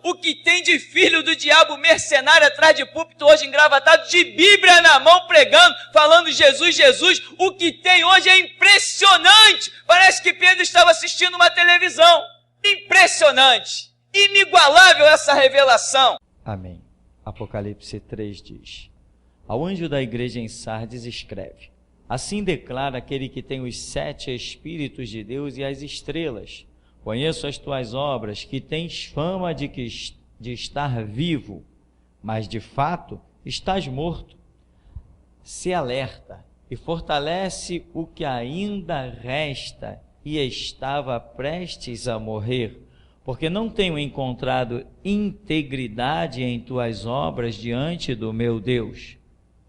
o que tem de filho do diabo mercenário atrás de púlpito hoje engravatado, de Bíblia na mão pregando, falando Jesus, Jesus, o que tem hoje é impressionante. Parece que Pedro estava assistindo uma televisão. Impressionante, inigualável essa revelação. Amém. Apocalipse 3 diz: ao anjo da igreja em Sardes escreve: assim declara aquele que tem os 7 Espíritos de Deus e as estrelas. Conheço as tuas obras, que tens fama de estar vivo, mas de fato estás morto. Se alerta e fortalece o que ainda resta e estava prestes a morrer, porque não tenho encontrado integridade em tuas obras diante do meu Deus.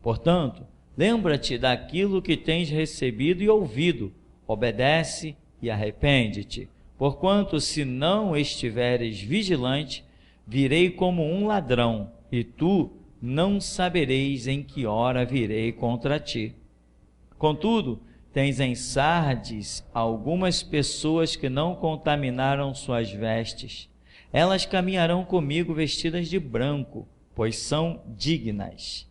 Portanto, lembra-te daquilo que tens recebido e ouvido, obedece e arrepende-te. Porquanto, se não estiveres vigilante, virei como um ladrão, e tu não sabereis em que hora virei contra ti. Contudo, tens em Sardes algumas pessoas que não contaminaram suas vestes. Elas caminharão comigo vestidas de branco, pois são dignas.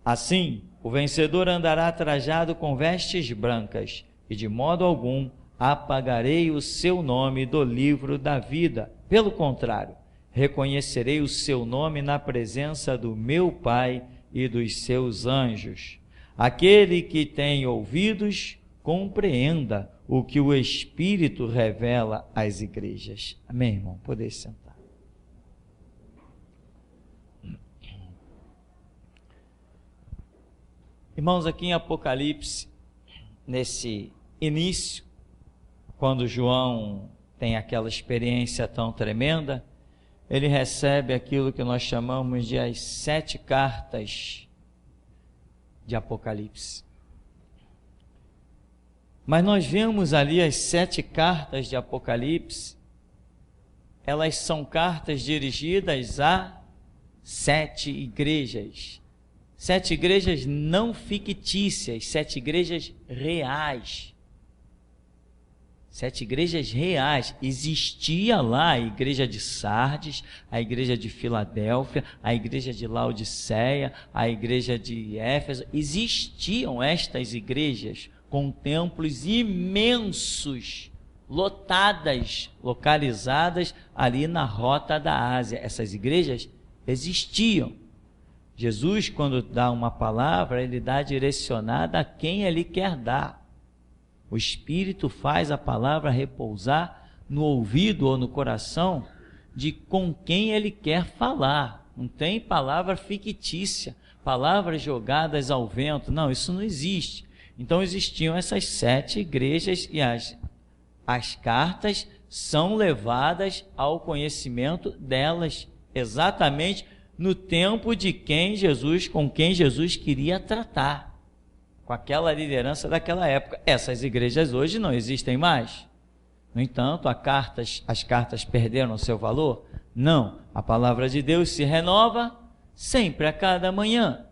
Assim, o vencedor andará trajado com vestes brancas, e de modo algum apagarei o seu nome do livro da vida. Pelo contrário, reconhecerei o seu nome na presença do meu Pai e dos seus anjos. Aquele que tem ouvidos, compreenda o que o Espírito revela às igrejas. Amém, irmão? Poder sentar. Irmãos, aqui em Apocalipse, nesse início, quando João tem aquela experiência tão tremenda, ele recebe aquilo que nós chamamos de as 7 cartas de Apocalipse. Mas nós vemos ali as 7 cartas de Apocalipse, elas são cartas dirigidas a 7 igrejas. 7 igrejas não fictícias, 7 igrejas reais. 7 igrejas reais. Existia lá a igreja de Sardes, a igreja de Filadélfia, a igreja de Laodiceia, a igreja de Éfeso. Existiam estas igrejas com templos imensos, lotadas, localizadas ali na rota da Ásia. Essas igrejas existiam. Jesus, quando dá uma palavra, ele dá direcionada a quem ele quer dar. O Espírito faz a palavra repousar no ouvido ou no coração de com quem ele quer falar. Não tem palavra fictícia, palavras jogadas ao vento. Não, isso não existe. Então existiam essas 7 igrejas e as cartas são levadas ao conhecimento delas, exatamente no tempo de com quem Jesus queria tratar, com aquela liderança daquela época. Essas igrejas hoje não existem mais. No entanto, as cartas perderam seu valor? Não. A palavra de Deus se renova sempre, a cada manhã.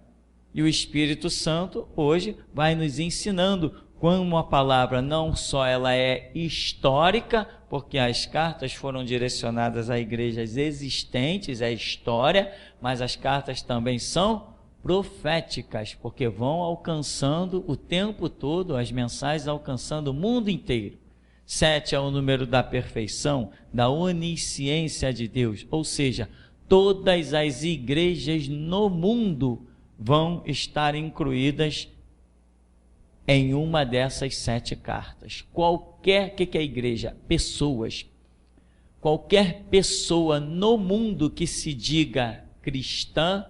E o Espírito Santo hoje vai nos ensinando como a palavra não só ela é histórica, porque as cartas foram direcionadas a igrejas existentes, é história, mas as cartas também são proféticas, porque vão alcançando o tempo todo, as mensagens alcançando o mundo inteiro. 7 é o número da perfeição, da onisciência de Deus, ou seja, todas as igrejas no mundo vão estar incluídas em uma dessas 7 cartas. Qualquer, que é a igreja? Pessoas. Qualquer pessoa no mundo que se diga cristã,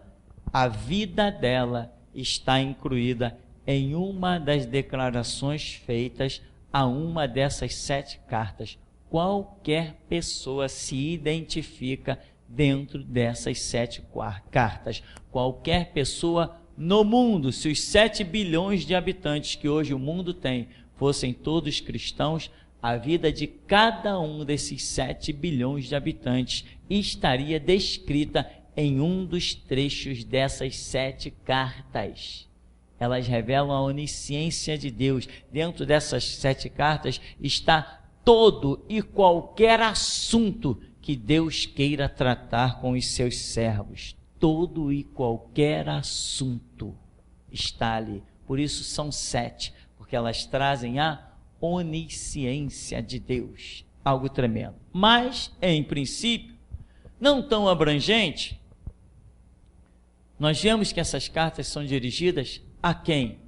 a vida dela está incluída em uma das declarações feitas a uma dessas 7 cartas. Qualquer pessoa se identifica dentro dessas 7 cartas. Qualquer pessoa no mundo, se os 7 bilhões de habitantes que hoje o mundo tem fossem todos cristãos, a vida de cada um desses 7 bilhões de habitantes estaria descrita em um dos trechos dessas 7 cartas. Elas revelam a onisciência de Deus. Dentro dessas 7 cartas está todo e qualquer assunto que Deus queira tratar com os seus servos. Todo e qualquer assunto está ali. Por isso são 7, porque elas trazem a onisciência de Deus. Algo tremendo. Mas, em princípio, não tão abrangente. Nós vemos que essas cartas são dirigidas a quem?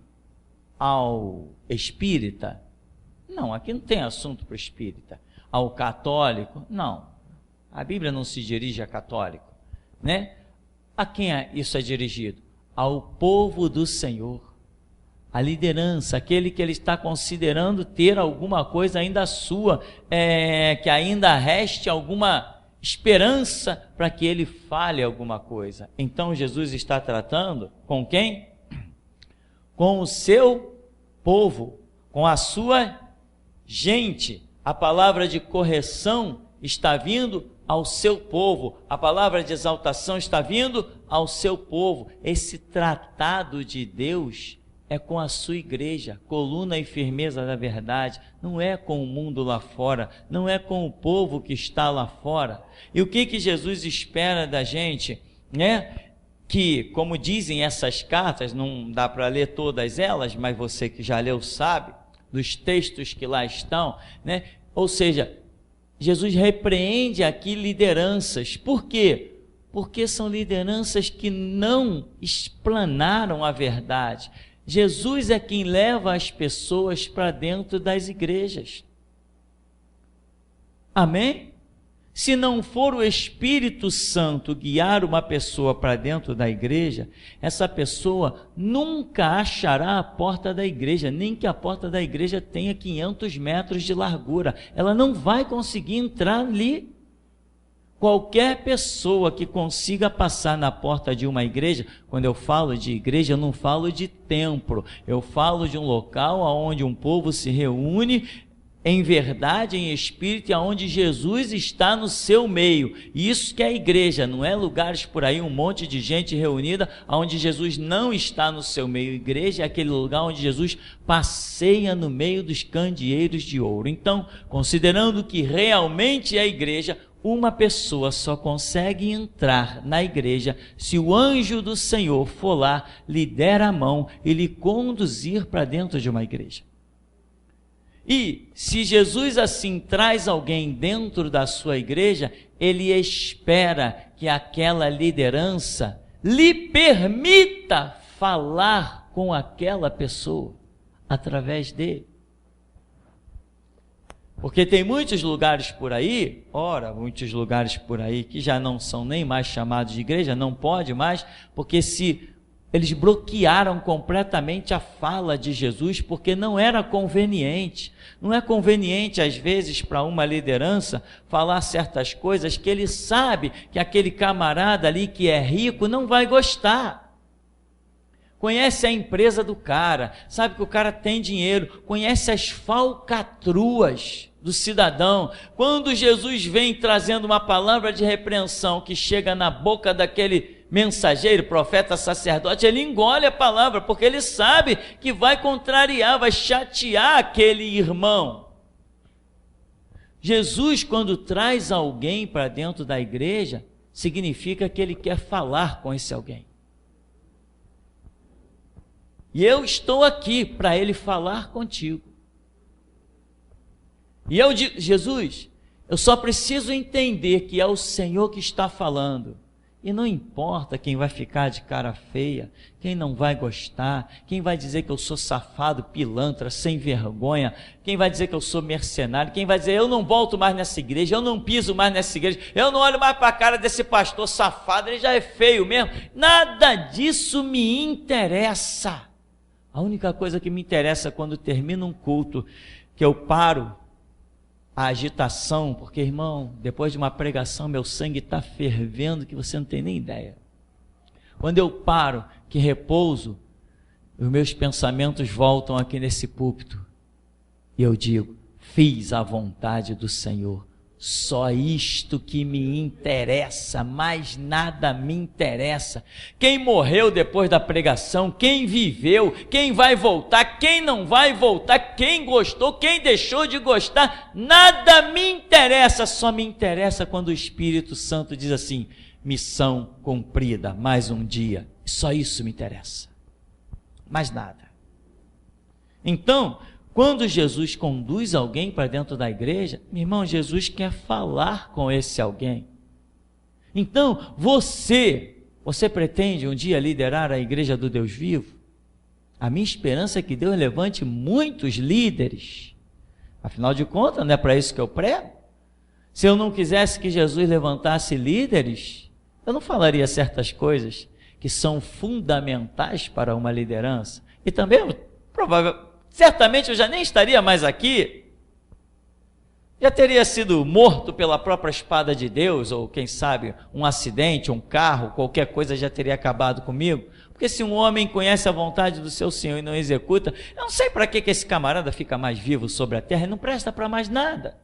Ao espírita? Não, aqui não tem assunto para o espírita. Ao católico? Não. A Bíblia não se dirige a católico, né? A quem isso é dirigido? Ao povo do Senhor. A liderança, aquele que ele está considerando ter alguma coisa ainda sua, que ainda reste alguma esperança para que ele fale alguma coisa. Então Jesus está tratando com quem? Com o seu povo, com a sua gente. A palavra de correção está vindo ao seu povo, a palavra de exaltação está vindo ao seu povo. Esse tratado de Deus é com a sua igreja, coluna e firmeza da verdade. Não é com o mundo lá fora, não é com o povo que está lá fora. E o que Jesus espera da gente, né? Que, como dizem essas cartas, não dá para ler todas elas, mas você que já leu sabe, dos textos que lá estão, né? Ou seja, Jesus repreende aqui lideranças. Por quê? Porque são lideranças que não explanaram a verdade. Jesus é quem leva as pessoas para dentro das igrejas. Amém? Se não for o Espírito Santo guiar uma pessoa para dentro da igreja, essa pessoa nunca achará a porta da igreja, nem que a porta da igreja tenha 500 metros de largura. Ela não vai conseguir entrar ali. Qualquer pessoa que consiga passar na porta de uma igreja, quando eu falo de igreja, eu não falo de templo, eu falo de um local onde um povo se reúne em verdade, em espírito, e aonde Jesus está no seu meio. Isso que é a igreja, não é lugares por aí, um monte de gente reunida, onde Jesus não está no seu meio. Igreja é aquele lugar onde Jesus passeia no meio dos candeeiros de ouro. Então, considerando que realmente é a igreja, uma pessoa só consegue entrar na igreja se o anjo do Senhor for lá, lhe der a mão e lhe conduzir para dentro de uma igreja. E se Jesus assim traz alguém dentro da sua igreja, ele espera que aquela liderança lhe permita falar com aquela pessoa através dele. Porque tem muitos lugares por aí, muitos lugares por aí que já não são nem mais chamados de igreja, não pode mais, porque eles bloquearam completamente a fala de Jesus, porque não era conveniente. Não é conveniente, às vezes, para uma liderança falar certas coisas que ele sabe que aquele camarada ali que é rico não vai gostar. Conhece a empresa do cara, sabe que o cara tem dinheiro, conhece as falcatruas do cidadão. Quando Jesus vem trazendo uma palavra de repreensão que chega na boca daquele mensageiro, profeta, sacerdote, ele engole a palavra, porque ele sabe que vai contrariar, vai chatear aquele irmão. Jesus, quando traz alguém para dentro da igreja, significa que ele quer falar com esse alguém. E eu estou aqui para ele falar contigo. E eu digo, Jesus, eu só preciso entender que é o Senhor que está falando. E não importa quem vai ficar de cara feia, quem não vai gostar, quem vai dizer que eu sou safado, pilantra, sem vergonha, quem vai dizer que eu sou mercenário, quem vai dizer eu não volto mais nessa igreja, eu não piso mais nessa igreja, eu não olho mais para a cara desse pastor safado, ele já é feio mesmo. Nada disso me interessa. A única coisa que me interessa quando termina um culto, que eu paro a agitação, porque, irmão, depois de uma pregação, meu sangue está fervendo, que você não tem nem ideia. Quando eu paro, que repouso, os meus pensamentos voltam aqui nesse púlpito, e eu digo, fiz a vontade do Senhor, Só isto que me interessa, mais nada me interessa. Quem morreu depois da pregação, quem viveu, quem vai voltar, quem não vai voltar, quem gostou, quem deixou de gostar, nada me interessa. Só me interessa quando o Espírito Santo diz assim: missão cumprida, mais um dia. Só isso me interessa, mais nada. Então, quando Jesus conduz alguém para dentro da igreja, meu irmão, Jesus quer falar com esse alguém. Então, você pretende um dia liderar a igreja do Deus vivo? A minha esperança é que Deus levante muitos líderes. Afinal de contas, não é para isso que eu prego? Se eu não quisesse que Jesus levantasse líderes, eu não falaria certas coisas que são fundamentais para uma liderança. E também, certamente eu já nem estaria mais aqui, já teria sido morto pela própria espada de Deus, ou quem sabe um acidente, um carro, qualquer coisa já teria acabado comigo. Porque se um homem conhece a vontade do seu Senhor e não executa, eu não sei para que esse camarada fica mais vivo sobre a terra, e não presta para mais nada.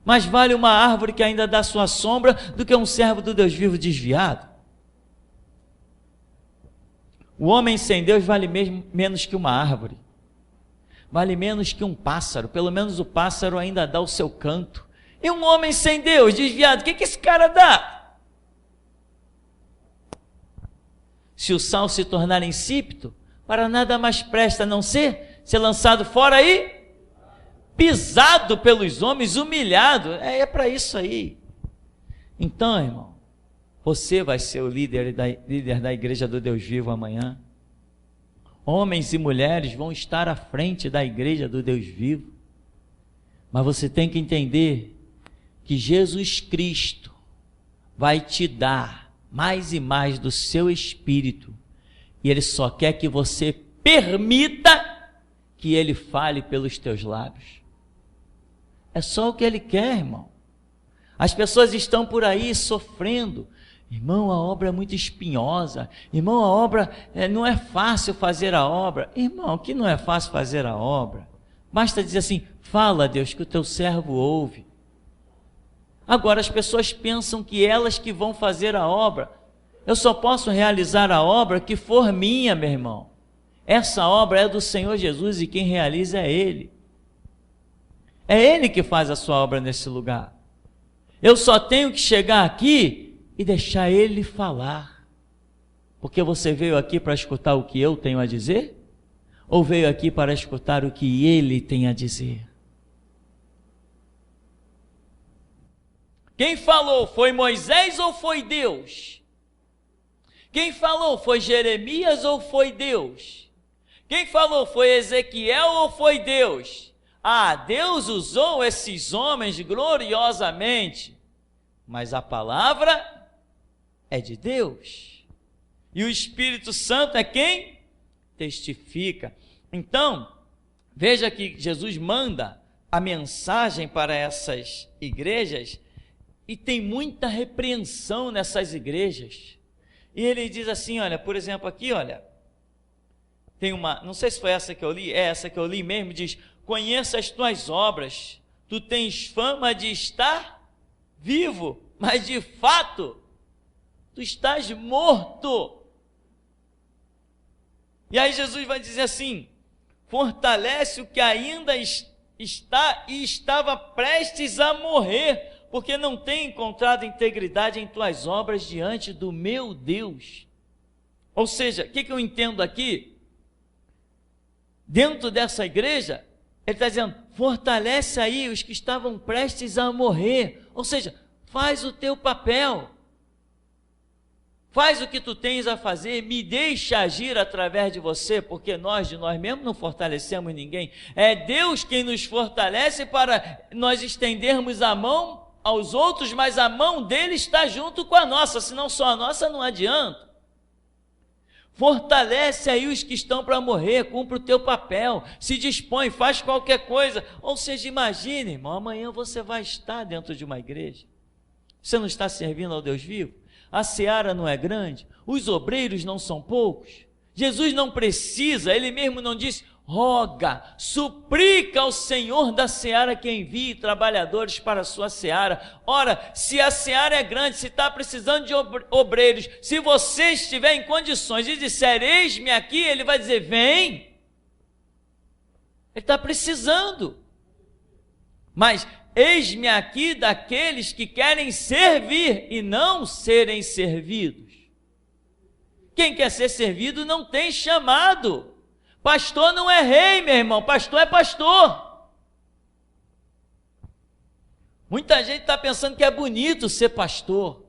Mais vale uma árvore que ainda dá sua sombra do que um servo do Deus vivo desviado. O homem sem Deus vale menos que uma árvore. Vale menos que um pássaro, pelo menos o pássaro ainda dá o seu canto. E um homem sem Deus, desviado, o que esse cara dá? Se o sal se tornar insípido, para nada mais presta a não ser lançado fora aí, pisado pelos homens, humilhado. É para isso aí. Então, irmão, você vai ser o líder da igreja do Deus vivo amanhã. Homens e mulheres vão estar à frente da igreja do Deus vivo. Mas você tem que entender que Jesus Cristo vai te dar mais e mais do seu Espírito. E Ele só quer que você permita que Ele fale pelos teus lábios. É só o que Ele quer, irmão. As pessoas estão por aí sofrendo. Irmão, a obra é muito espinhosa. Irmão, a obra não é fácil fazer a obra. Irmão, que não é fácil fazer a obra? Basta dizer assim: fala, Deus, que o teu servo ouve. Agora as pessoas pensam que elas que vão fazer a obra. Eu só posso realizar a obra que for minha, meu irmão. Essa obra é do Senhor Jesus e quem realiza é Ele. É Ele que faz a sua obra nesse lugar. Eu só tenho que chegar aqui e deixar Ele falar. Porque você veio aqui para escutar o que eu tenho a dizer? Ou veio aqui para escutar o que Ele tem a dizer? Quem falou foi Moisés ou foi Deus? Quem falou foi Jeremias ou foi Deus? Quem falou foi Ezequiel ou foi Deus? Deus usou esses homens gloriosamente, mas a palavra é de Deus, e o Espírito Santo é quem testifica. Então, veja que Jesus manda a mensagem para essas igrejas, e tem muita repreensão nessas igrejas, e ele diz assim, olha, por exemplo aqui, olha, tem uma, não sei se foi essa que eu li, é essa que eu li mesmo, diz: conheça as tuas obras, tu tens fama de estar vivo, mas de fato tu estás morto. E aí Jesus vai dizer assim: fortalece o que ainda está e estava prestes a morrer, porque não tem encontrado integridade em tuas obras diante do meu Deus. Ou seja, o que eu entendo aqui? Dentro dessa igreja, ele está dizendo: fortalece aí os que estavam prestes a morrer. Ou seja, faz o teu papel. Faz o que tu tens a fazer, me deixa agir através de você, porque nós de nós mesmos não fortalecemos ninguém. É Deus quem nos fortalece para nós estendermos a mão aos outros, mas a mão dele está junto com a nossa, senão só a nossa não adianta. Fortalece aí os que estão para morrer, cumpre o teu papel, se dispõe, faz qualquer coisa. Ou seja, imagine, irmão, amanhã você vai estar dentro de uma igreja. Você não está servindo ao Deus vivo? A seara não é grande, os obreiros não são poucos. Jesus não precisa, ele mesmo não disse: roga, suplica ao Senhor da seara que envie trabalhadores para a sua seara. Ora, se a seara é grande, se está precisando de obreiros, se você estiver em condições de disser, eis-me aqui, ele vai dizer, vem. Ele está precisando. Mas eis-me aqui daqueles que querem servir e não serem servidos. Quem quer ser servido não tem chamado. Pastor não é rei, meu irmão, pastor é pastor. Muita gente está pensando que é bonito ser pastor.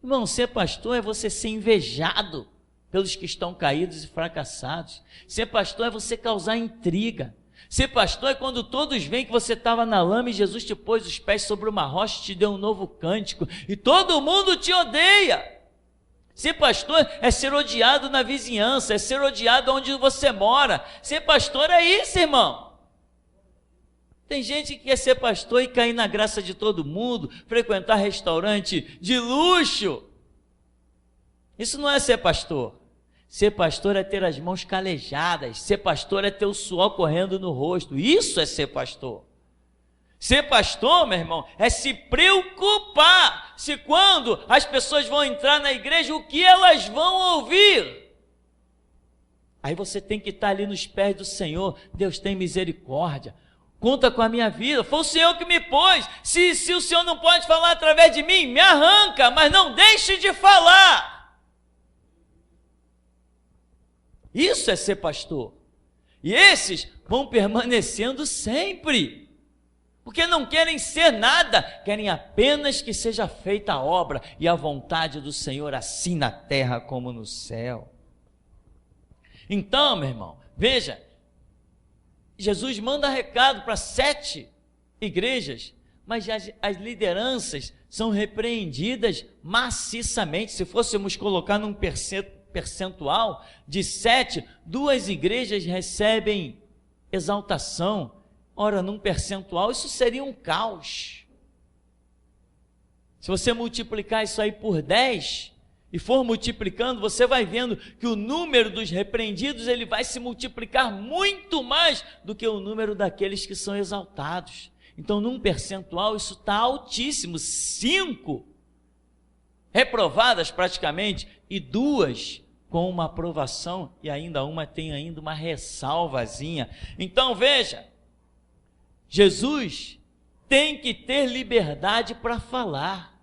Irmão, ser pastor é você ser invejado pelos que estão caídos e fracassados. Ser pastor é você causar intriga. Ser pastor é quando todos veem que você estava na lama e Jesus te pôs os pés sobre uma rocha e te deu um novo cântico. E todo mundo te odeia. Ser pastor é ser odiado na vizinhança, é ser odiado onde você mora. Ser pastor é isso, irmão. Tem gente que quer ser pastor e cair na graça de todo mundo, frequentar restaurante de luxo. Isso não é ser pastor. Ser pastor é ter as mãos calejadas. Ser pastor é ter o suor correndo no rosto. Isso é ser pastor. Ser pastor, meu irmão, é se preocupar se quando as pessoas vão entrar na igreja, o que elas vão ouvir. Aí você tem que estar ali nos pés do Senhor. Deus tem misericórdia. Conta com a minha vida. Foi o Senhor que me pôs. Se o Senhor não pode falar através de mim, me arranca, mas não deixe de falar. Isso é ser pastor. E esses vão permanecendo sempre. Porque não querem ser nada, querem apenas que seja feita a obra e a vontade do Senhor, assim na terra como no céu. Então, meu irmão, veja, Jesus manda recado para 7 igrejas, mas as lideranças são repreendidas maciçamente. Se fôssemos colocar num percentual de 7, 2 igrejas recebem exaltação. Ora, num percentual, isso seria um caos. Se você multiplicar isso aí por 10, e for multiplicando, você vai vendo que o número dos repreendidos, ele vai se multiplicar muito mais do que o número daqueles que são exaltados. Então, num percentual, isso está altíssimo. 5 reprovadas praticamente, e 2 com uma aprovação, e ainda uma tem ainda uma ressalvazinha. Então, veja, Jesus tem que ter liberdade para falar.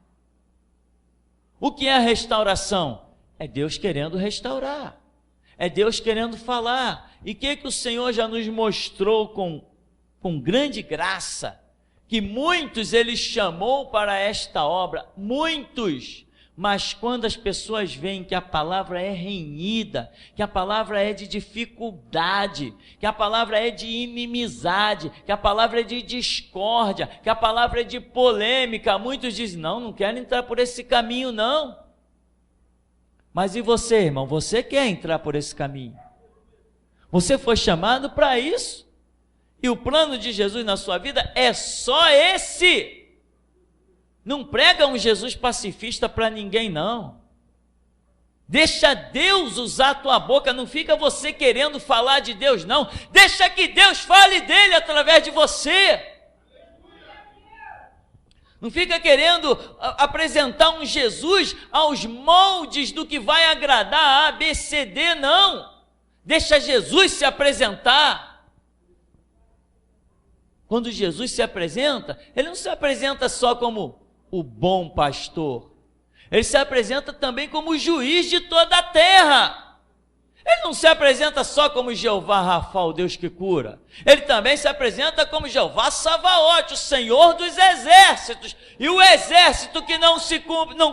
O que é a restauração? É Deus querendo restaurar. É Deus querendo falar. E o que o Senhor já nos mostrou com grande graça? Que muitos Ele chamou para esta obra. Muitos. Mas quando as pessoas veem que a palavra é renhida, que a palavra é de dificuldade, que a palavra é de inimizade, que a palavra é de discórdia, que a palavra é de polêmica, muitos dizem, não quero entrar por esse caminho não. Mas e você, irmão? Você quer entrar por esse caminho? Você foi chamado para isso? E o plano de Jesus na sua vida é só esse. Não prega um Jesus pacifista para ninguém, não. Deixa Deus usar a tua boca, não fica você querendo falar de Deus, não. Deixa que Deus fale dele através de você. Não fica querendo apresentar um Jesus aos moldes do que vai agradar a B, C, D, não. Deixa Jesus se apresentar. Quando Jesus se apresenta, ele não se apresenta só como o bom pastor, ele se apresenta também como o juiz de toda a terra. Ele não se apresenta só como Jeová Rafa, o Deus que cura, ele também se apresenta como Jeová Savaote, o Senhor dos exércitos, e o exército que não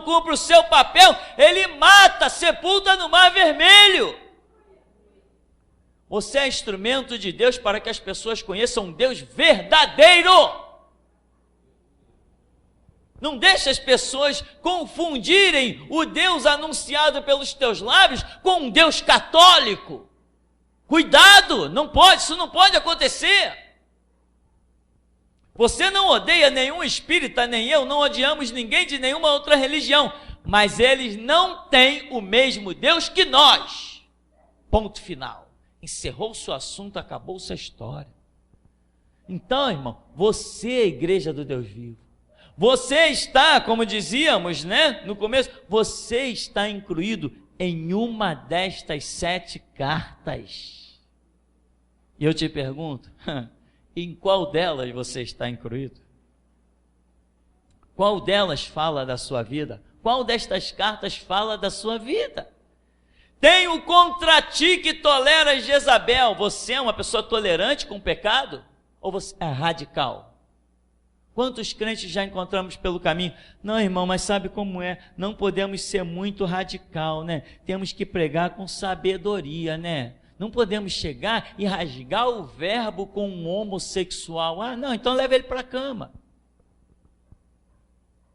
cumpre o seu papel, ele mata, sepulta no mar vermelho. Você é instrumento de Deus para que as pessoas conheçam um Deus verdadeiro. Não deixe as pessoas confundirem o Deus anunciado pelos teus lábios com um Deus católico. Cuidado, isso não pode acontecer. Você não odeia nenhum espírita, nem eu, não odiamos ninguém de nenhuma outra religião, mas eles não têm o mesmo Deus que nós. Ponto final. Encerrou-se o assunto, acabou-se a história. Então, irmão, você é a igreja do Deus vivo. Você está, como dizíamos, né, no começo, você está incluído em uma destas 7 cartas. E eu te pergunto, em qual delas você está incluído? Qual delas fala da sua vida? Qual destas cartas fala da sua vida? Tenho contra ti que toleras Jezabel. Você é uma pessoa tolerante com o pecado? Ou você é radical? Quantos crentes já encontramos pelo caminho? Não, irmão, mas sabe como é? Não podemos ser muito radical, né? Temos que pregar com sabedoria, né? Não podemos chegar e rasgar o verbo com um homossexual. Ah, não, então leva ele para a cama.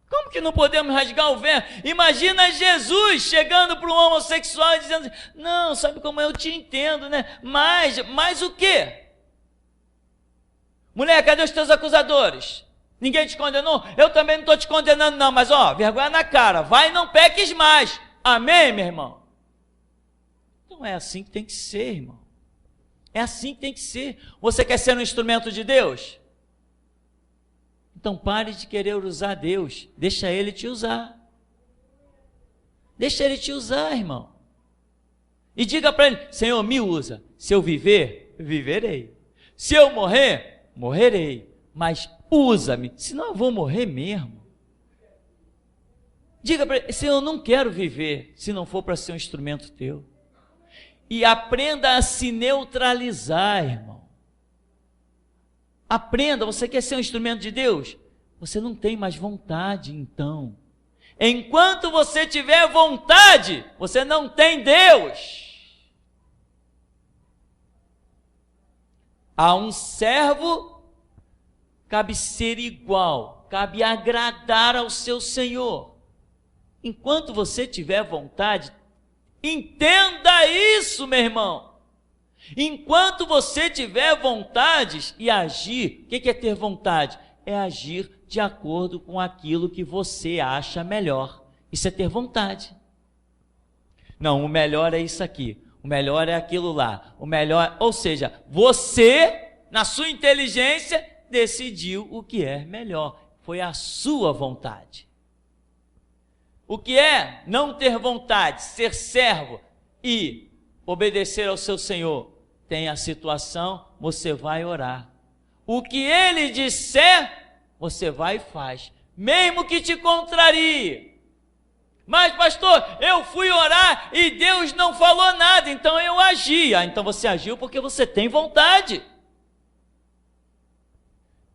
Como que não podemos rasgar o verbo? Imagina Jesus chegando para um homossexual e dizendo assim, não, sabe como é? Eu te entendo, né? Mas o quê? Mulher, cadê os teus acusadores? Ninguém te condenou? Eu também não estou te condenando não, mas vergonha na cara, vai e não peques mais. Amém, meu irmão? Então é assim que tem que ser, irmão. É assim que tem que ser. Você quer ser um instrumento de Deus? Então pare de querer usar Deus, deixa Ele te usar. Deixa Ele te usar, irmão. E diga para Ele, Senhor, me usa. Se eu viver, viverei. Se eu morrer, morrerei. Mas usa-me, senão eu vou morrer mesmo. Diga para Ele, Senhor, eu não quero viver se não for para ser um instrumento Teu. E aprenda a se neutralizar, irmão. Aprenda, você quer ser um instrumento de Deus? Você não tem mais vontade, então. Enquanto você tiver vontade, você não tem Deus. A um servo cabe ser igual, cabe agradar ao seu Senhor. Enquanto você tiver vontade, entenda isso, meu irmão. Enquanto você tiver vontades e agir, o que é ter vontade? É agir de acordo com aquilo que você acha melhor. Isso é ter vontade. Não, o melhor é isso aqui, o melhor é aquilo lá, o melhor, ou seja, você, na sua inteligência, decidiu o que é melhor. Foi a sua vontade. O que é não ter vontade, ser servo e obedecer ao seu Senhor? Tem a situação, você vai orar. O que Ele disser, você vai e faz, mesmo que te contrarie. Mas pastor, eu fui orar e Deus não falou nada, então eu agi. Então você agiu porque você tem vontade.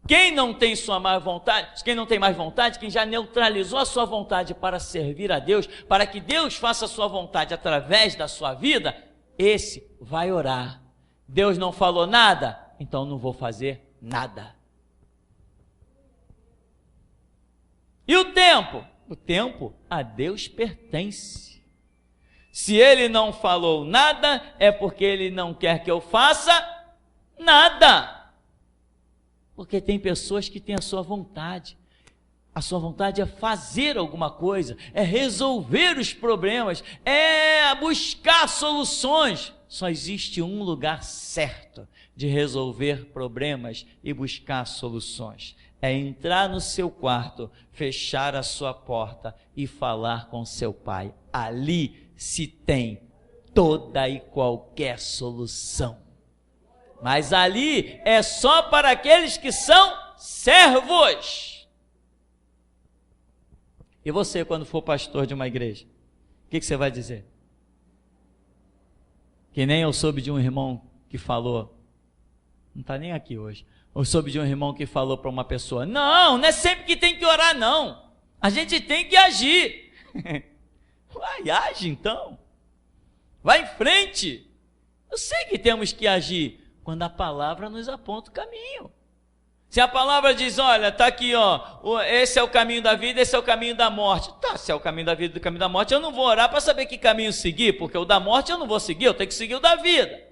Quem não tem mais vontade, quem já neutralizou a sua vontade para servir a Deus, para que Deus faça a sua vontade através da sua vida, esse vai orar. Deus não falou nada, então não vou fazer nada. E o tempo? O tempo a Deus pertence. Se Ele não falou nada, é porque Ele não quer que eu faça nada. Porque tem pessoas que têm a sua vontade. A sua vontade é fazer alguma coisa, é resolver os problemas, é buscar soluções. Só existe um lugar certo de resolver problemas e buscar soluções. É entrar no seu quarto, fechar a sua porta e falar com seu pai. Ali se tem toda e qualquer solução. Mas ali é só para aqueles que são servos. E você, quando for pastor de uma igreja, o que você vai dizer? Que nem eu soube de um irmão que falou, não está nem aqui hoje, eu soube de um irmão que falou para uma pessoa, não é sempre que tem que orar não, a gente tem que agir. Vai, age então, vai em frente. Eu sei que temos que agir, quando a palavra nos aponta o caminho. Se a palavra diz, olha, está aqui, esse é o caminho da vida, esse é o caminho da morte. Tá, se é o caminho da vida e o caminho da morte, eu não vou orar para saber que caminho seguir, porque o da morte eu não vou seguir, eu tenho que seguir o da vida.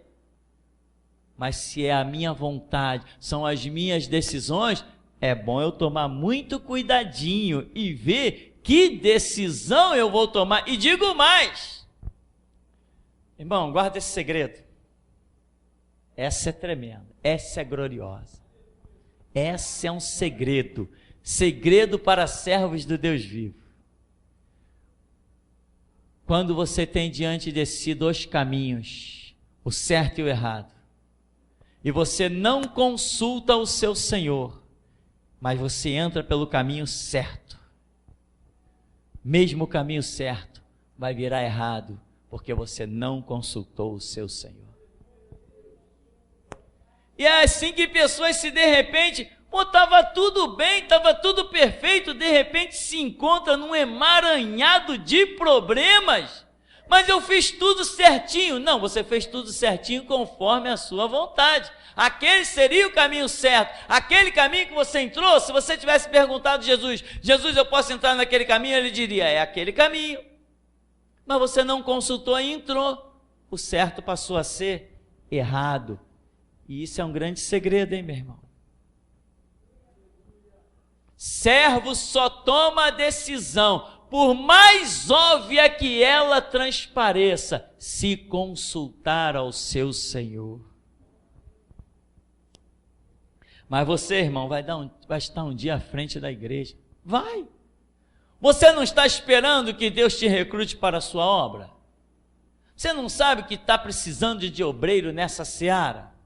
Mas se é a minha vontade, são as minhas decisões, é bom eu tomar muito cuidadinho e ver que decisão eu vou tomar. E digo mais, irmão, guarda esse segredo. essa é tremenda, essa é gloriosa. Essa é um segredo, segredo para servos do Deus vivo. Quando você tem diante de si dois caminhos, o certo e o errado, e você não consulta o seu Senhor, mas você entra pelo caminho certo, mesmo o caminho certo vai virar errado, porque você não consultou o seu Senhor. E é assim que pessoas se de repente, estava tudo bem, estava tudo perfeito, de repente se encontra num emaranhado de problemas. Mas eu fiz tudo certinho. Não, você fez tudo certinho conforme a sua vontade. Aquele seria o caminho certo. Aquele caminho que você entrou, se você tivesse perguntado a Jesus, Jesus, eu posso entrar naquele caminho? Ele diria, é aquele caminho. Mas você não consultou e entrou. O certo passou a ser errado. E isso é um grande segredo, hein, meu irmão? Servo só toma a decisão, por mais óbvia que ela transpareça, se consultar ao seu Senhor. Mas você, irmão, vai estar um dia à frente da igreja. Vai! Você não está esperando que Deus te recrute para a sua obra? Você não sabe que está precisando de obreiro nessa seara?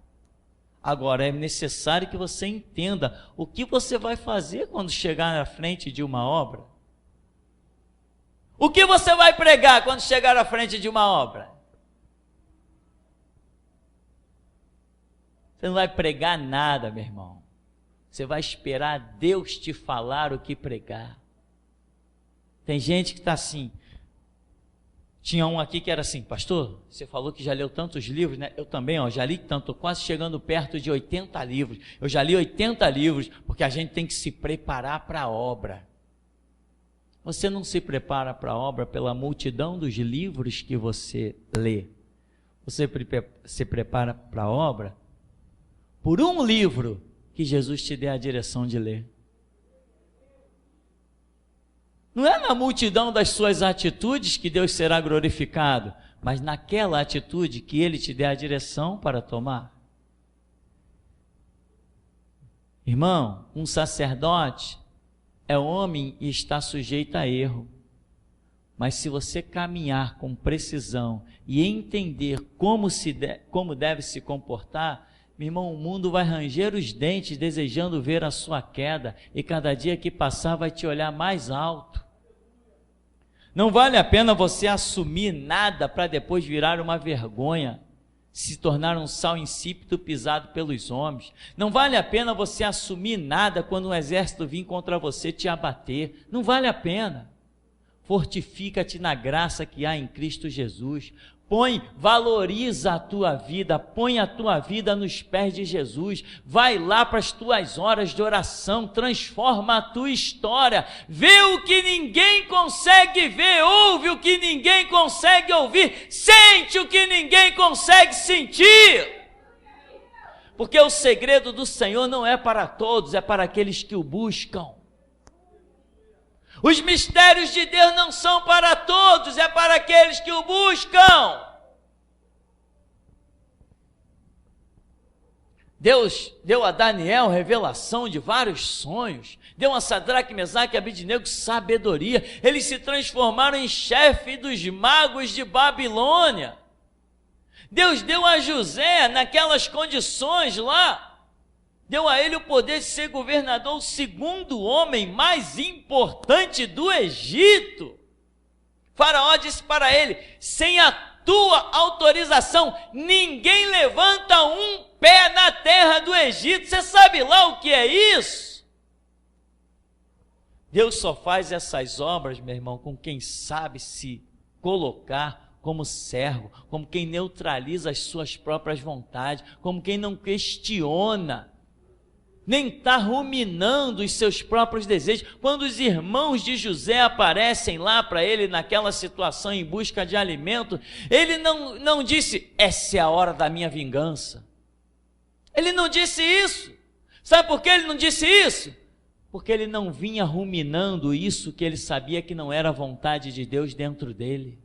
Agora, é necessário que você entenda o que você vai fazer quando chegar na frente de uma obra. O que você vai pregar quando chegar à frente de uma obra? Você não vai pregar nada, meu irmão. Você vai esperar Deus te falar o que pregar. Tem gente que está assim. Tinha um aqui que era assim, pastor, você falou que já leu tantos livros, né? Eu também, já li tanto, estou quase chegando perto de 80 livros. Eu já li 80 livros, porque a gente tem que se preparar para a obra. Você não se prepara para a obra pela multidão dos livros que você lê. Você se prepara para a obra por um livro que Jesus te dê a direção de ler. Não é na multidão das suas atitudes que Deus será glorificado, mas naquela atitude que Ele te dê a direção para tomar. Irmão, um sacerdote é homem e está sujeito a erro. Mas se você caminhar com precisão e entender como deve se comportar, meu irmão, o mundo vai ranger os dentes desejando ver a sua queda, e cada dia que passar vai te olhar mais alto. Não vale a pena você assumir nada para depois virar uma vergonha, se tornar um sal insípido pisado pelos homens. Não vale a pena você assumir nada quando um exército vir contra você te abater. Não vale a pena. Fortifica-te na graça que há em Cristo Jesus. Valoriza a tua vida, põe a tua vida nos pés de Jesus, vai lá para as tuas horas de oração, transforma a tua história, vê o que ninguém consegue ver, ouve o que ninguém consegue ouvir, sente o que ninguém consegue sentir, porque o segredo do Senhor não é para todos, é para aqueles que o buscam. Os mistérios de Deus não são para todos, é para aqueles que o buscam. Deus deu a Daniel revelação de vários sonhos, deu a Sadraque, Mesaque e Abednego sabedoria. Eles se transformaram em chefe dos magos de Babilônia. Deus deu a José, naquelas condições lá, deu a ele o poder de ser governador, o segundo homem mais importante do Egito. Faraó disse para ele: sem a tua autorização, ninguém levanta um pé na terra do Egito. Você sabe lá o que é isso? Deus só faz essas obras, meu irmão, com quem sabe se colocar como servo, como quem neutraliza as suas próprias vontades, como quem não questiona, nem está ruminando os seus próprios desejos. Quando os irmãos de José aparecem lá para ele naquela situação em busca de alimento, ele não disse: essa é a hora da minha vingança. Ele não disse isso. Sabe por que ele não disse isso? Porque ele não vinha ruminando isso que ele sabia que não era a vontade de Deus dentro dele.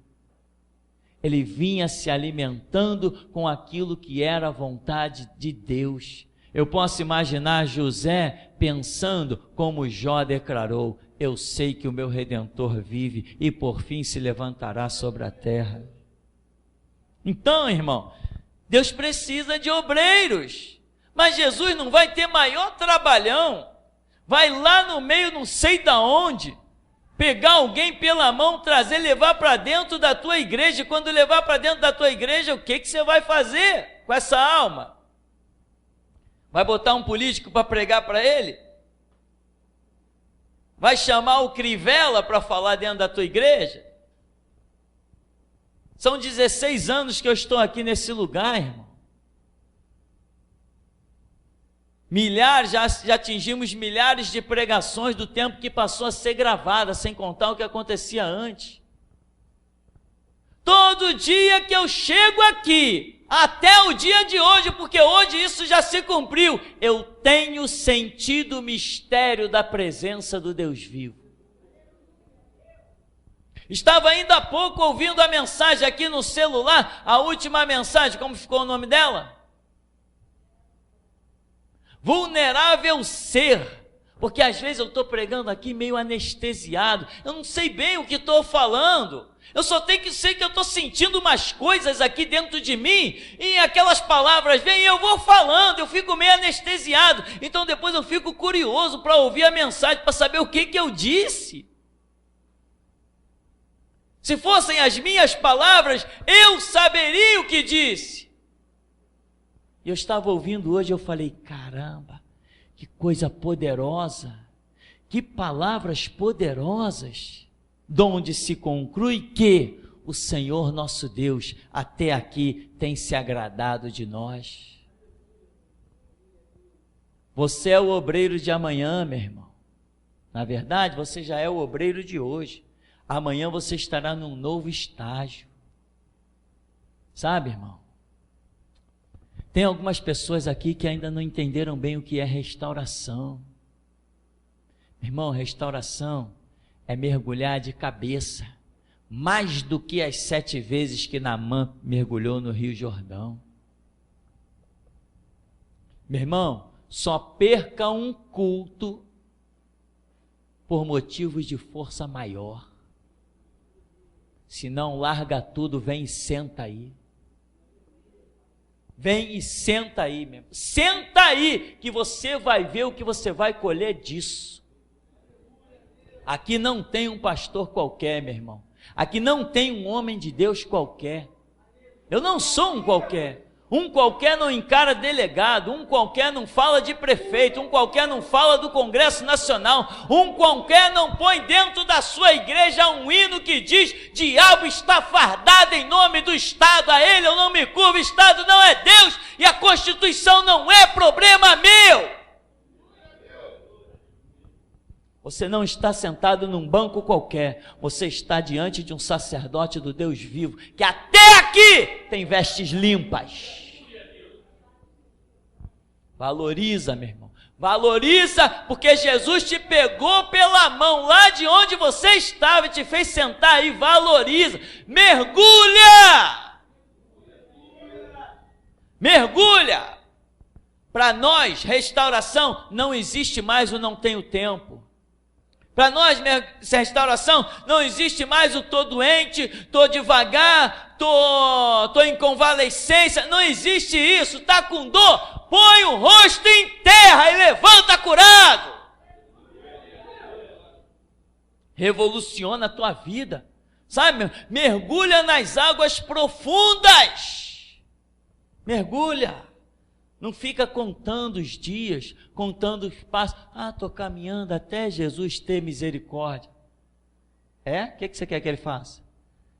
Ele vinha se alimentando com aquilo que era a vontade de Deus. Eu posso imaginar José pensando como Jó declarou: eu sei que o meu Redentor vive e por fim se levantará sobre a terra. Então, irmão, Deus precisa de obreiros, mas Jesus não vai ter maior trabalhão, vai lá no meio não sei da onde, pegar alguém pela mão, trazer, levar para dentro da tua igreja, e quando levar para dentro da tua igreja, o que você vai fazer com essa alma? Vai botar um político para pregar para ele? Vai chamar o Crivella para falar dentro da tua igreja? São 16 anos que eu estou aqui nesse lugar, irmão. Já atingimos milhares de pregações do tempo que passou a ser gravada, sem contar o que acontecia antes. Todo dia que eu chego aqui, até o dia de hoje, porque hoje isso já se cumpriu, eu tenho sentido o mistério da presença do Deus vivo. Estava ainda há pouco ouvindo a mensagem aqui no celular, a última mensagem, como ficou o nome dela? Vulnerável ser, porque às vezes eu estou pregando aqui meio anestesiado, eu não sei bem o que estou falando, eu só tenho que sei que eu estou sentindo umas coisas aqui dentro de mim, e aquelas palavras vêm e eu vou falando, eu fico meio anestesiado, então depois eu fico curioso para ouvir a mensagem, para saber o que eu disse. Se fossem as minhas palavras, eu saberia o que disse. E eu estava ouvindo hoje, eu falei, caramba, que coisa poderosa, que palavras poderosas, donde se conclui que o Senhor nosso Deus até aqui tem se agradado de nós. Você é o obreiro de amanhã, meu irmão. Na verdade, você já é o obreiro de hoje. Amanhã você estará num novo estágio. Sabe, irmão? Tem algumas pessoas aqui que ainda não entenderam bem o que é restauração. Irmão, restauração é mergulhar de cabeça, mais do que as 7 vezes que Naamã mergulhou no Rio Jordão. Meu irmão, só perca um culto por motivos de força maior. Se não, larga tudo, vem e senta aí. Vem e senta aí, meu irmão. Senta aí, que você vai ver o que você vai colher disso. Aqui não tem um pastor qualquer, meu irmão. Aqui não tem um homem de Deus qualquer. Eu não sou um qualquer. Um qualquer não encara delegado, um qualquer não fala de prefeito, um qualquer não fala do Congresso Nacional, um qualquer não põe dentro da sua igreja um hino que diz: diabo está fardado em nome do Estado, a ele eu não me curvo, o Estado não é Deus e a Constituição não é problema meu. Você não está sentado num banco qualquer, você está diante de um sacerdote do Deus vivo, que até aqui tem vestes limpas. Valoriza, meu irmão, valoriza, porque Jesus te pegou pela mão lá de onde você estava e te fez sentar aí. Valoriza, mergulha, mergulha. Para nós, restauração não existe mais o não tenho tempo. Para nós, restauração, não existe mais o tô doente, tô devagar, tô em convalescência, não existe isso. Tá com dor, põe o rosto em terra e levanta curado. Revoluciona a tua vida, sabe? Mergulha nas águas profundas, mergulha. Não fica contando os dias, contando os passos. Ah, estou caminhando até Jesus ter misericórdia. É? O que você quer que ele faça?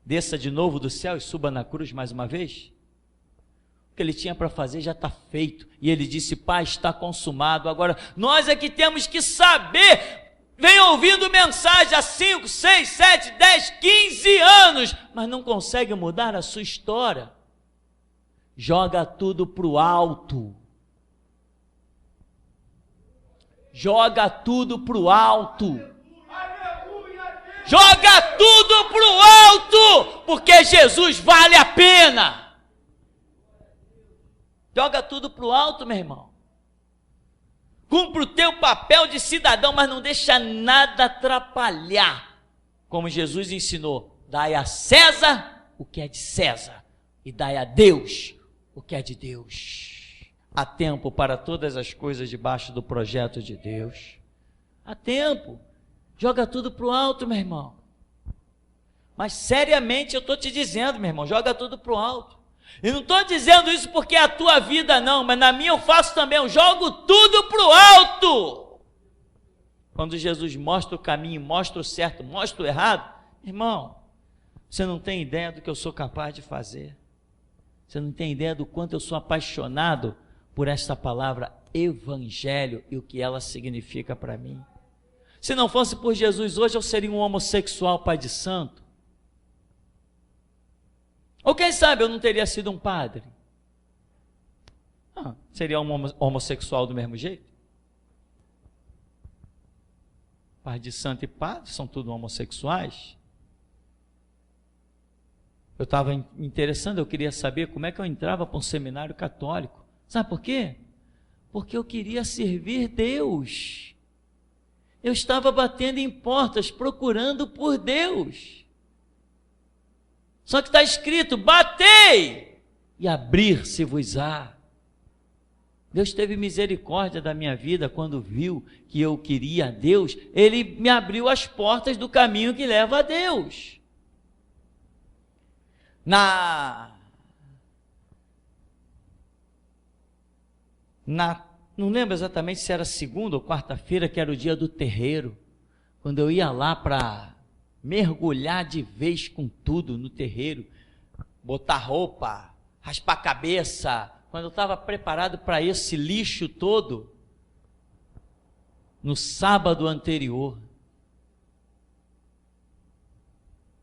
Desça de novo do céu e suba na cruz mais uma vez? O que ele tinha para fazer já está feito. E ele disse: Pai, está consumado. Agora, nós é que temos que saber. Vem ouvindo mensagem há 5, 6, 7, 10, 15 anos, mas não consegue mudar a sua história. Joga tudo para o alto. Joga tudo para o alto. Joga tudo para o alto, porque Jesus vale a pena. Joga tudo para o alto, meu irmão. Cumpre o teu papel de cidadão, mas não deixa nada atrapalhar. Como Jesus ensinou, dai a César o que é de César e dai a Deus o que é de Deus. Há tempo para todas as coisas debaixo do projeto de Deus. Há tempo. Joga tudo para o alto, meu irmão. Mas seriamente eu estou te dizendo, meu irmão, joga tudo para o alto. E não estou dizendo isso porque é a tua vida não, mas na minha eu faço também, eu jogo tudo para o alto. Quando Jesus mostra o caminho, mostra o certo, mostra o errado, irmão, você não tem ideia do que eu sou capaz de fazer. Você não tem ideia do quanto eu sou apaixonado por esta palavra evangelho e o que ela significa para mim. Se não fosse por Jesus hoje eu seria um homossexual pai de santo. Ou quem sabe eu não teria sido um padre. Seria um homossexual do mesmo jeito? Pai de santo e padre são tudo homossexuais. Eu estava me interessando, eu queria saber como é que eu entrava para um seminário católico. Sabe por quê? Porque eu queria servir Deus. Eu estava batendo em portas, procurando por Deus. Só que está escrito, batei e abrir-se-vos-á. Deus teve misericórdia da minha vida quando viu que eu queria a Deus. Ele me abriu as portas do caminho que leva a Deus. Não lembro exatamente se era segunda ou quarta-feira, que era o dia do terreiro, quando eu ia lá para mergulhar de vez com tudo no terreiro, botar roupa, raspar a cabeça, quando eu estava preparado para esse lixo todo, no sábado anterior,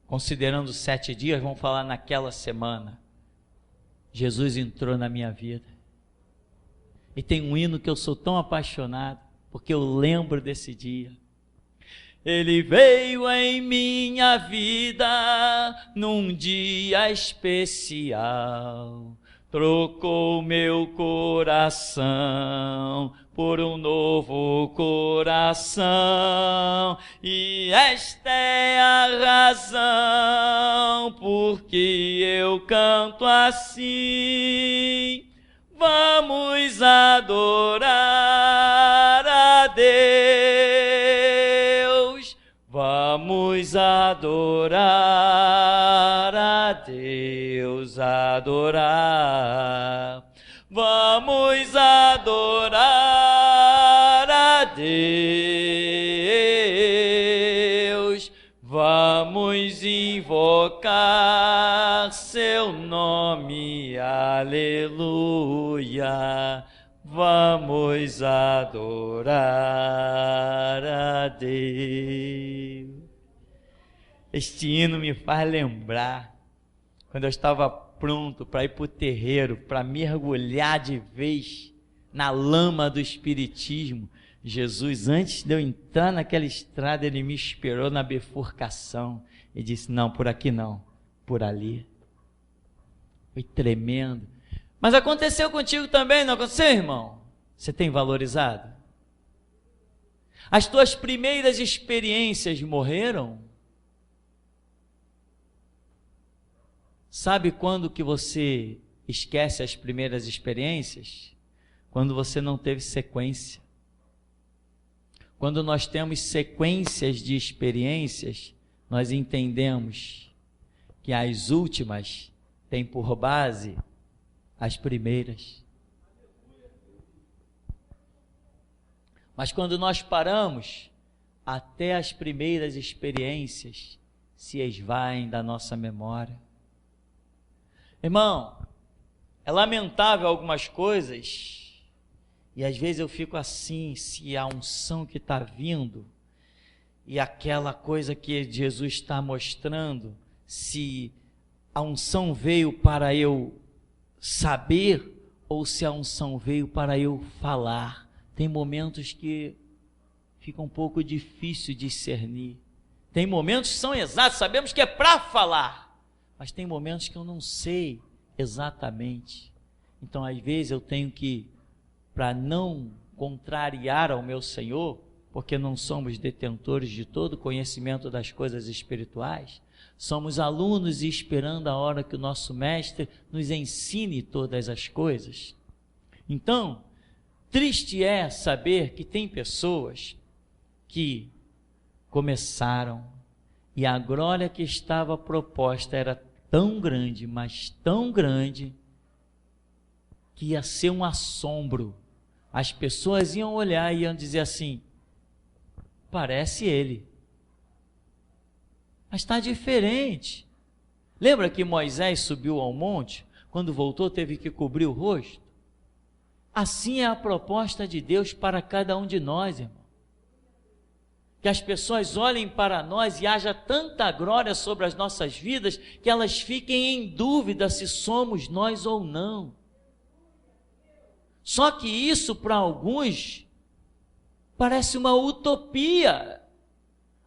considerando 7 dias, vamos falar naquela semana, Jesus entrou na minha vida. E tem um hino que eu sou tão apaixonado, porque eu lembro desse dia. Ele veio em minha vida num dia especial, trocou meu coração por um novo coração, e esta é a razão porque eu canto assim. Vamos adorar a Deus, vamos adorar a Deus, adorar, vamos adorar a Deus, vamos invocar seu nome, aleluia, vamos adorar a Deus. Este hino me faz lembrar quando eu estava pronto para ir para o terreiro, para mergulhar de vez na lama do espiritismo. Jesus, antes de eu entrar naquela estrada, ele me esperou na bifurcação e disse, não, por aqui não, por ali. Foi tremendo. Mas aconteceu contigo também, não aconteceu, irmão? Você tem valorizado? As tuas primeiras experiências morreram? Sabe quando que você esquece as primeiras experiências? Quando você não teve sequência. Quando nós temos sequências de experiências, nós entendemos que as últimas têm por base as primeiras. Mas quando nós paramos, até as primeiras experiências se esvaem da nossa memória. Irmão, é lamentável algumas coisas, e às vezes eu fico assim, se a unção que está vindo, e aquela coisa que Jesus está mostrando, se a unção veio para eu saber, ou se a unção veio para eu falar. Tem momentos que fica um pouco difícil discernir. Tem momentos que são exatos, sabemos que é para falar, mas tem momentos que eu não sei exatamente. Então, às vezes, eu tenho que, para não contrariar ao meu Senhor, porque não somos detentores de todo o conhecimento das coisas espirituais, somos alunos e esperando a hora que o nosso mestre nos ensine todas as coisas. Então, triste é saber que tem pessoas que começaram e a glória que estava proposta era tão grande, mas tão grande, que ia ser um assombro. As pessoas iam olhar e iam dizer assim: parece ele, mas está diferente. Lembra que Moisés subiu ao monte, quando voltou teve que cobrir o rosto? Assim é a proposta de Deus para cada um de nós, irmão. Que as pessoas olhem para nós e haja tanta glória sobre as nossas vidas, que elas fiquem em dúvida se somos nós ou não. Só que isso para alguns parece uma utopia.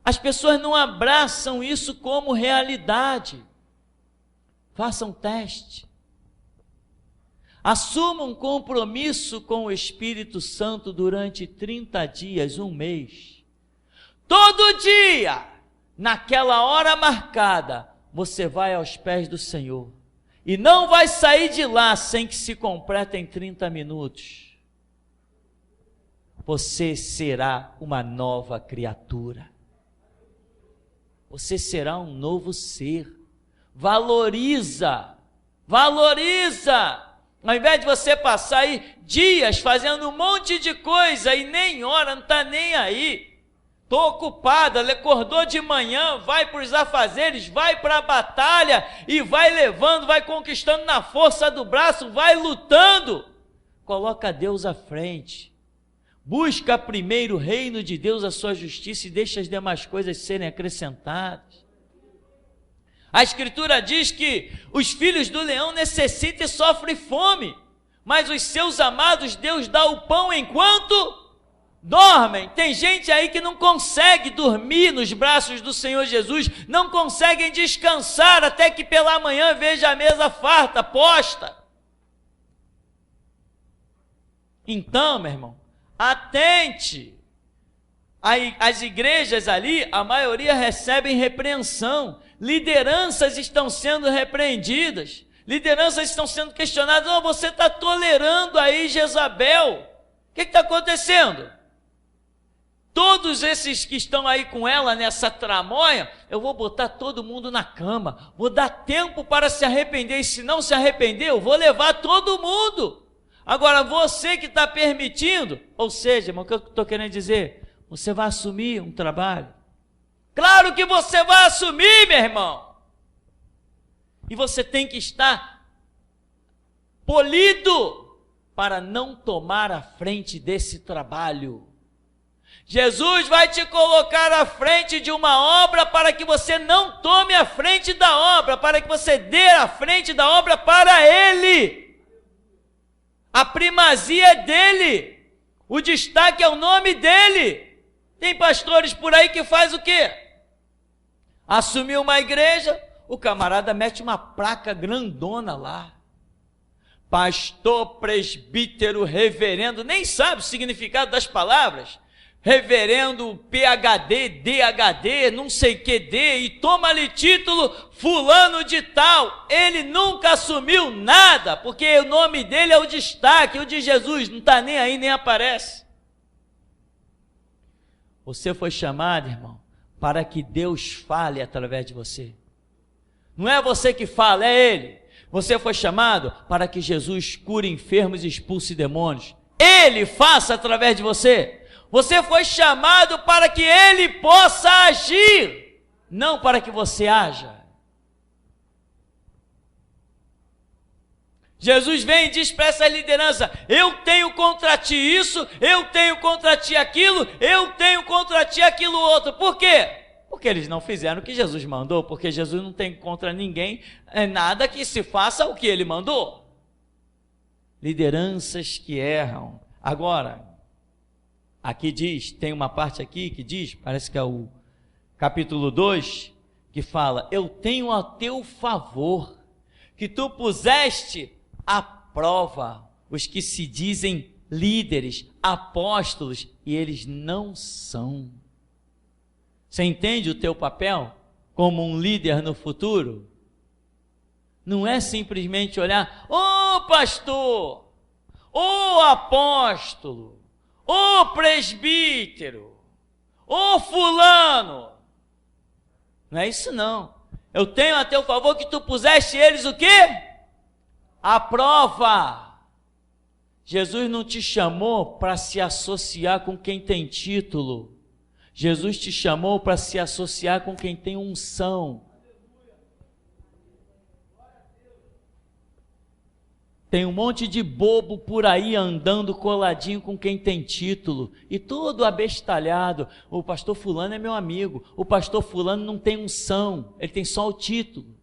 As pessoas não abraçam isso como realidade. Façam teste. Assuma um compromisso com o Espírito Santo durante 30 dias, um mês. Todo dia, naquela hora marcada, você vai aos pés do Senhor. E não vai sair de lá sem que se completem 30 minutos. Você será uma nova criatura. Você será um novo ser. Valoriza. Ao invés de você passar aí dias fazendo um monte de coisa e nem ora, não está nem aí. Estou ocupada, acordou de manhã, vai para os afazeres, vai para a batalha e vai levando, vai conquistando na força do braço, vai lutando. Coloca Deus à frente. Busca primeiro o reino de Deus, a sua justiça, e deixa as demais coisas serem acrescentadas. A Escritura diz que os filhos do leão necessitam e sofrem fome, mas os seus amados Deus dá o pão enquanto dormem. Tem gente aí que não consegue dormir nos braços do Senhor Jesus, não conseguem descansar até que pela manhã veja a mesa farta, posta. Então, meu irmão, atente. As igrejas ali, a maioria recebem repreensão, lideranças estão sendo repreendidas, lideranças estão sendo questionadas. Não, você está tolerando aí Jezabel, o que está acontecendo? Todos esses que estão aí com ela nessa tramóia, eu vou botar todo mundo na cama, vou dar tempo para se arrepender, e se não se arrepender, eu vou levar todo mundo. Agora, você que está permitindo, ou seja, irmão, o que eu estou querendo dizer? Você vai assumir um trabalho? Claro que você vai assumir, meu irmão. E você tem que estar polido para não tomar a frente desse trabalho. Jesus vai te colocar à frente de uma obra para que você não tome a frente da obra, para que você dê a frente da obra para Ele. A primazia é dele, o destaque é o nome dele. Tem pastores por aí que faz o quê? Assumiu uma igreja, o camarada mete uma placa grandona lá. Pastor, presbítero, reverendo, nem sabe o significado das palavras. Reverendo, PhD, DHD, não sei que D, e toma-lhe título fulano de tal. Ele nunca assumiu nada, porque o nome dele é o destaque, o de Jesus não está nem aí, nem aparece. Você foi chamado, irmão, para que Deus fale através de você. Não é você que fala, é Ele. Você foi chamado para que Jesus cure enfermos e expulse demônios. Ele faça através de você. Você foi chamado para que Ele possa agir, não para que você haja. Jesus vem e diz para essa liderança: eu tenho contra ti isso, eu tenho contra ti aquilo, eu tenho contra ti aquilo outro. Por quê? Porque eles não fizeram o que Jesus mandou, porque Jesus não tem contra ninguém nada que se faça o que Ele mandou. Lideranças que erram. Agora, aqui diz, tem uma parte aqui que diz, parece que é o capítulo 2, que que fala: eu tenho a teu favor, que tu puseste à prova os que se dizem líderes, apóstolos, e eles não são. Você entende o teu papel como um líder no futuro? Não é simplesmente olhar: ô pastor, ô apóstolo, ô presbítero, ô fulano. Não é isso não. Eu tenho a teu favor que tu puseste eles o quê? À prova. Jesus não te chamou para se associar com quem tem título. Jesus te chamou para se associar com quem tem unção. Tem um monte de bobo por aí andando coladinho com quem tem título, e todo abestalhado. O pastor fulano é meu amigo, o pastor fulano não tem unção, ele tem só o título.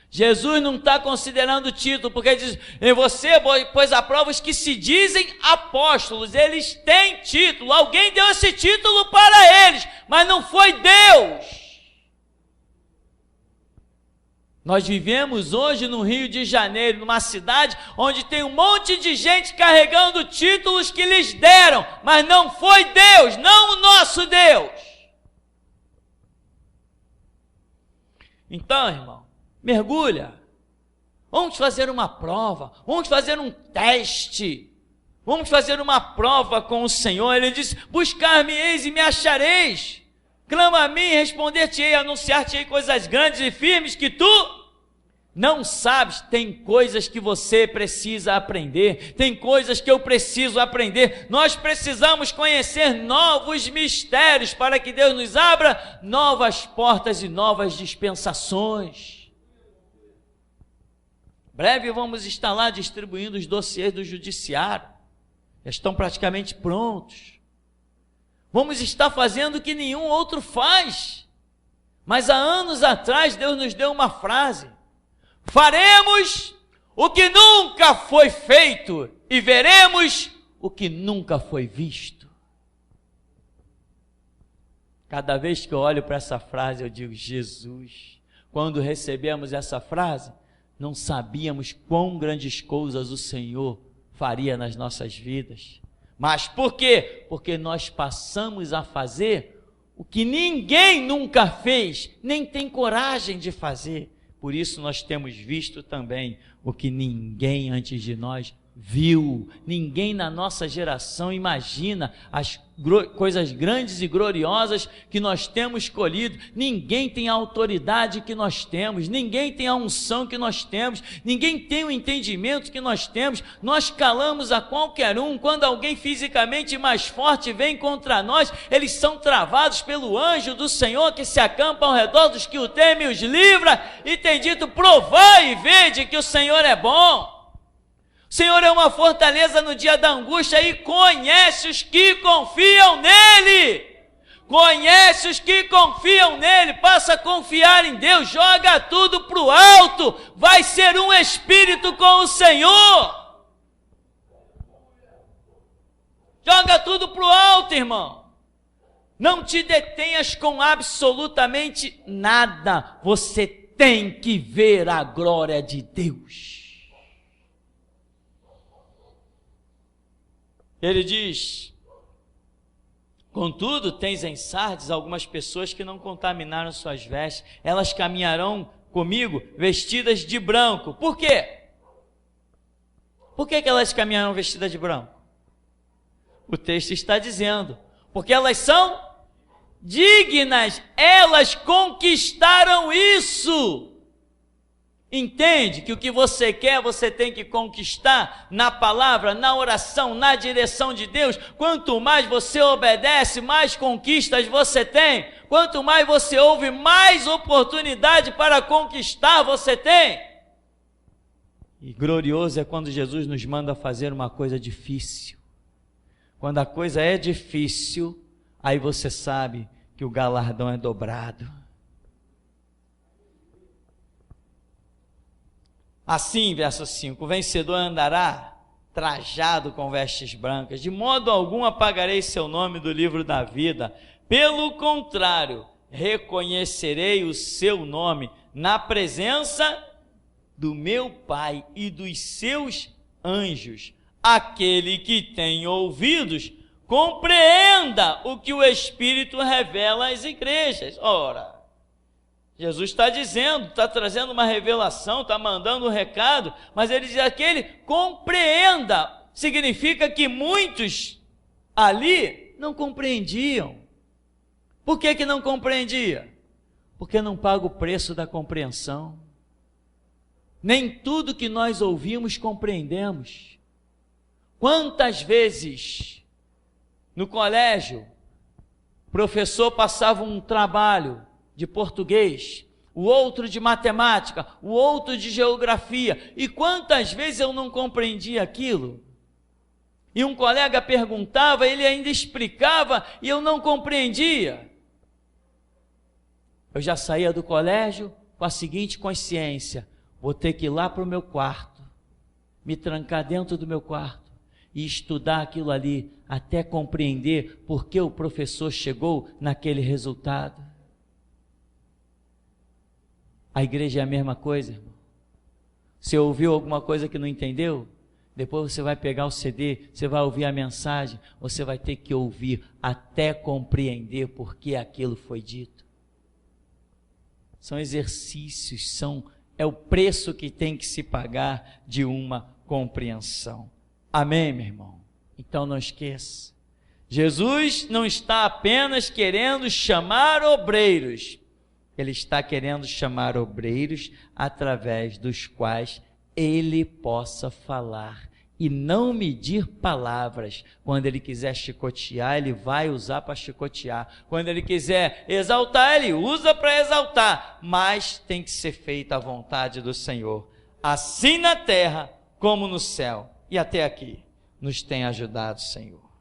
Jesus não está considerando o título, porque ele diz: em você pôs à prova os que se dizem apóstolos, eles têm título, alguém deu esse título para eles, mas não foi Deus. Nós vivemos hoje no Rio de Janeiro, numa cidade onde tem um monte de gente carregando títulos que lhes deram, mas não foi Deus, não o nosso Deus. Então, irmão, mergulha. Vamos fazer uma prova, vamos fazer um teste, vamos fazer uma prova com o Senhor. Ele diz: buscar-me-eis e me achareis. Clama a mim, responder-te-ei, anunciar-te-ei coisas grandes e firmes que tu não sabes. Tem coisas que você precisa aprender, tem coisas que eu preciso aprender. Nós precisamos conhecer novos mistérios para que Deus nos abra novas portas e novas dispensações. Breve vamos estar lá distribuindo os dossiês do judiciário, já estão praticamente prontos. Vamos estar fazendo o que nenhum outro faz. Mas há anos atrás Deus nos deu uma frase: faremos o que nunca foi feito e veremos o que nunca foi visto. Cada vez que eu olho para essa frase eu digo: Jesus. Quando recebemos essa frase, não sabíamos quão grandes coisas o Senhor faria nas nossas vidas. Mas por quê? Porque nós passamos a fazer o que ninguém nunca fez, nem tem coragem de fazer. Por isso nós temos visto também o que ninguém antes de nós viu. Ninguém na nossa geração imagina as coisas grandes e gloriosas que nós temos colhido. Ninguém tem a autoridade que nós temos, ninguém tem a unção que nós temos, ninguém tem o entendimento que nós temos. Nós calamos a qualquer um. Quando alguém fisicamente mais forte vem contra nós, eles são travados pelo anjo do Senhor que se acampa ao redor dos que o temem e os livra, e tem dito: provai e vede que o Senhor é bom. O Senhor é uma fortaleza no dia da angústia e conhece os que confiam nele. Conhece os que confiam nele. Passa a confiar em Deus. Joga tudo para o alto. Vai ser um espírito com o Senhor. Joga tudo para o alto, irmão. Não te detenhas com absolutamente nada. Você tem que ver a glória de Deus. Ele diz: contudo, tens em Sardes algumas pessoas que não contaminaram suas vestes. Elas caminharão comigo vestidas de branco. Por quê? Por que elas caminharão vestidas de branco? O texto está dizendo: porque elas são dignas. Elas conquistaram isso. Entende que o que você quer, você tem que conquistar na palavra, na oração, na direção de Deus. Quanto mais você obedece, mais conquistas você tem. Quanto mais você ouve, mais oportunidade para conquistar você tem. E glorioso é quando Jesus nos manda fazer uma coisa difícil. Quando a coisa é difícil, aí você sabe que o galardão é dobrado. Assim, verso 5, o vencedor andará trajado com vestes brancas, de modo algum apagarei seu nome do livro da vida. Pelo contrário, reconhecerei o seu nome na presença do meu Pai e dos seus anjos. Aquele que tem ouvidos, compreenda o que o Espírito revela às igrejas. Ora, Jesus está dizendo, está trazendo uma revelação, está mandando um recado, mas ele diz aquele, compreenda. Significa que muitos ali não compreendiam. Por que não compreendia? Porque não paga o preço da compreensão. Nem tudo que nós ouvimos compreendemos. Quantas vezes no colégio o professor passava um trabalho de português, o outro de matemática, o outro de geografia, e quantas vezes eu não compreendia aquilo? E um colega perguntava, ele ainda explicava, e eu não compreendia. Eu já saía do colégio com a seguinte consciência: vou ter que ir lá para o meu quarto, me trancar dentro do meu quarto e estudar aquilo ali, até compreender por que o professor chegou naquele resultado. A igreja é a mesma coisa, irmão. Você ouviu alguma coisa que não entendeu? Depois você vai pegar o CD, você vai ouvir a mensagem, você vai ter que ouvir até compreender por que aquilo foi dito. São exercícios, é o preço que tem que se pagar de uma compreensão. Amém, meu irmão? Então não esqueça, Jesus não está apenas querendo chamar obreiros, Ele está querendo chamar obreiros através dos quais Ele possa falar e não medir palavras. Quando Ele quiser chicotear, Ele vai usar para chicotear. Quando Ele quiser exaltar, Ele usa para exaltar. Mas tem que ser feita a vontade do Senhor, assim na terra como no céu. E até aqui nos tem ajudado, Senhor.